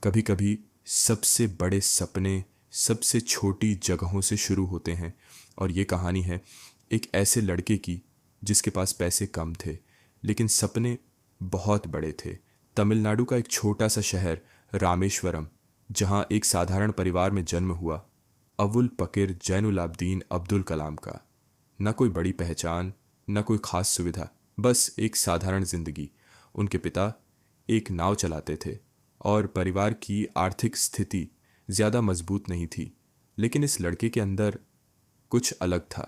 कभी कभी सबसे बड़े सपने सबसे छोटी जगहों से शुरू होते हैं। और ये कहानी है एक ऐसे लड़के की जिसके पास पैसे कम थे लेकिन सपने बहुत बड़े थे। तमिलनाडु का एक छोटा सा शहर रामेश्वरम, जहाँ एक साधारण परिवार में जन्म हुआ अवुल पकिर जैनुलाब्दीन अब्दुल कलाम का। न कोई बड़ी पहचान, न कोई खास सुविधा, बस एक साधारण जिंदगी। उनके पिता एक नाव चलाते थे और परिवार की आर्थिक स्थिति ज्यादा मजबूत नहीं थी। लेकिन इस लड़के के अंदर कुछ अलग था।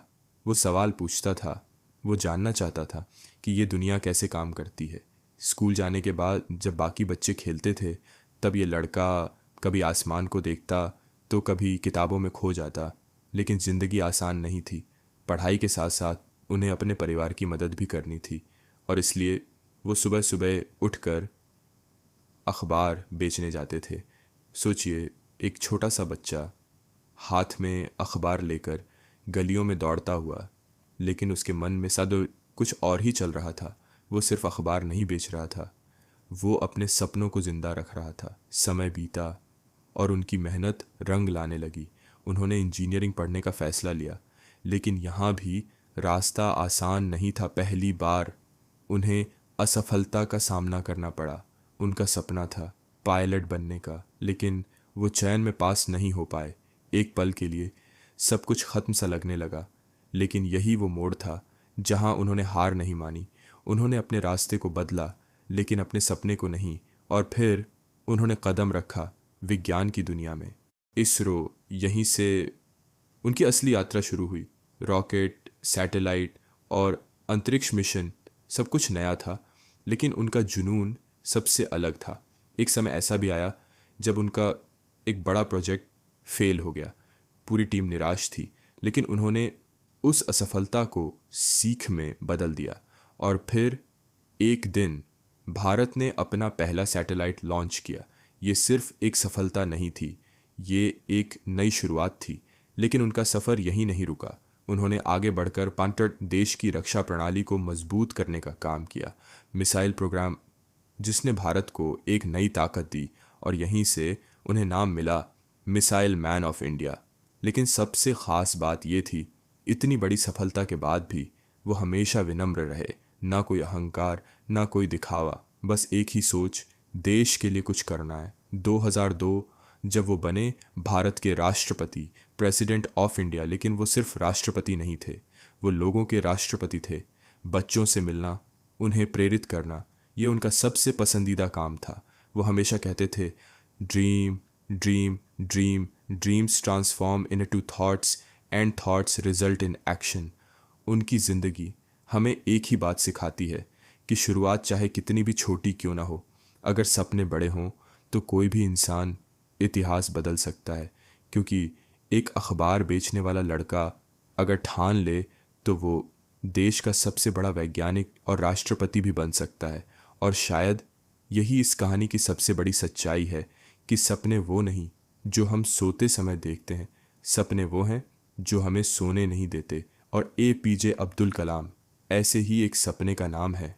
वो सवाल पूछता था, वो जानना चाहता था कि ये दुनिया कैसे काम करती है। स्कूल जाने के बाद जब बाकी बच्चे खेलते थे, तब ये लड़का कभी आसमान को देखता तो कभी किताबों में खो जाता। लेकिन ज़िंदगी आसान नहीं थी। पढ़ाई के साथ साथ उन्हें अपने परिवार की मदद भी करनी थी, और इसलिए वो सुबह सुबह उठकर अखबार बेचने जाते थे। सोचिए, एक छोटा सा बच्चा हाथ में अखबार लेकर गलियों में दौड़ता हुआ, लेकिन उसके मन में सद कुछ और ही चल रहा था। वो सिर्फ अखबार नहीं बेच रहा था, वो अपने सपनों को जिंदा रख रहा था। समय बीता और उनकी मेहनत रंग लाने लगी। उन्होंने इंजीनियरिंग पढ़ने का फैसला लिया, लेकिन यहाँ भी रास्ता आसान नहीं था। पहली बार उन्हें असफलता का सामना करना पड़ा। उनका सपना था पायलट बनने का, लेकिन वो चयन में पास नहीं हो पाए। एक पल के लिए सब कुछ खत्म सा लगने लगा, लेकिन यही वो मोड़ था जहां उन्होंने हार नहीं मानी। उन्होंने अपने रास्ते को बदला, लेकिन अपने सपने को नहीं। और फिर उन्होंने कदम रखा विज्ञान की दुनिया में। इसरो, यहीं से उनकी असली यात्रा शुरू हुई। रॉकेट, सैटेलाइट और अंतरिक्ष मिशन, सब कुछ नया था, लेकिन उनका जुनून सबसे अलग था। एक समय ऐसा भी आया जब उनका एक बड़ा प्रोजेक्ट फेल हो गया। पूरी टीम निराश थी, लेकिन उन्होंने उस असफलता को सीख में बदल दिया। और फिर एक दिन भारत ने अपना पहला सैटेलाइट लॉन्च किया। ये सिर्फ एक सफलता नहीं थी, ये एक नई शुरुआत थी। लेकिन उनका सफ़र यहीं नहीं रुका। उन्होंने आगे बढ़कर पांचट देश की रक्षा प्रणाली को मजबूत करने का काम किया। मिसाइल प्रोग्राम जिसने भारत को एक नई ताकत दी, और यहीं से उन्हें नाम मिला मिसाइल मैन ऑफ इंडिया। लेकिन सबसे ख़ास बात ये थी, इतनी बड़ी सफलता के बाद भी वो हमेशा विनम्र रहे। ना कोई अहंकार, ना कोई दिखावा, बस एक ही सोच, देश के लिए कुछ करना है। 2002 जब वो बने भारत के राष्ट्रपति, प्रेसिडेंट ऑफ इंडिया, लेकिन वो सिर्फ राष्ट्रपति नहीं थे, वो लोगों के राष्ट्रपति थे। बच्चों से मिलना, उन्हें प्रेरित करना, ये उनका सबसे पसंदीदा काम था। वो हमेशा कहते थे, dream dream dream, dreams transform into thoughts and thoughts result in action. उनकी ज़िंदगी हमें एक ही बात सिखाती है कि शुरुआत चाहे कितनी भी छोटी क्यों ना हो, अगर सपने बड़े हों तो कोई भी इंसान इतिहास बदल सकता है। क्योंकि एक अखबार बेचने वाला लड़का अगर ठान ले तो वो देश का सबसे बड़ा वैज्ञानिक और राष्ट्रपति भी बन सकता है। और शायद यही इस कहानी की सबसे बड़ी सच्चाई है कि सपने वो नहीं जो हम सोते समय देखते हैं, सपने वो हैं जो हमें सोने नहीं देते। और APJ अब्दुल कलाम ऐसे ही एक सपने का नाम है।